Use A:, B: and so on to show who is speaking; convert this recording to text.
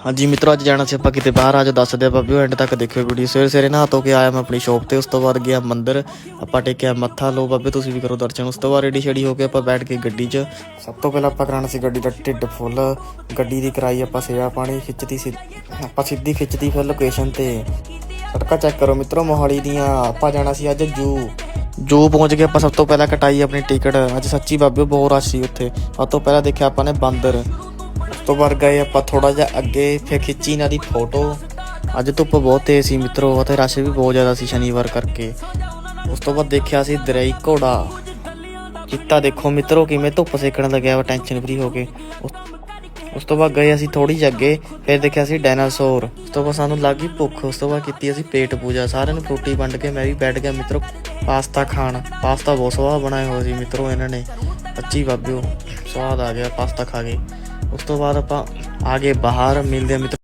A: हाँ जी मित्रों, अज जाना से किते बाहर आज दस दे बाबे एंड तक देखियो वीडियो। सवेरे सवेरे नहा धो के आया मैं अपनी शॉप ते, उस तो बाद गया मंदिर, आपां टेकिया मत्था। लो बाबे तुसीं भी करो दर्शन। उस तो बाद रेडी शेडी हो के आपां बैठ के गड्डी च। सब तो पहले आपां कराना सी गड्डी दा ढिड फुल। गड्डी दी कराई आपां सेवा पानी, खिच्चती आपां सीधी खिच्चती फिर लोकेशन ते। सड़कां चैक करो मित्रों मोहाली दियां। आपां जाना सी अज जू पहुँच गए। आपां सब तो पहले कटाई अपनी टिकट। अज सच्ची बाबे बहुत रश सी उत्थे। सब तो पहले देखिया आपां ने बांदर। उस तो बाद गए आप थोड़ा जा अगे, फिर खिच्ची इन्हां दी फोटो। अज धुप्प बहुत तेज सी मित्रों, ते रश भी बहुत ज़्यादा सी शनिवार करके। उस तो बाद देखिया सी दरियाई घोड़ा चित्ता। देखो मित्रों किवें धुप्प सेकण लग्या वा टेंशन फ्री हो के। उस तो बाद गए असीं थोड़ी जी अगे, फिर देखिया सी डायनासोर। उस तो बाद सानूं लग गई भुख। उस तो बाद कीती असीं पेट पूजा। सारिਆਂ ਨੂੰ फ्रूटी वंड के मैं भी बैठ गया मित्रों पास्ता खाण। पास्ता बहुत स्वाद बनाया हुआ सी मित्रों इन्हां ने, सच्ची बाबिओ स्वाद आ गया पास्ता खा के। उस तो बाद आपां आ गए बाहर, मिलदे मित्रों।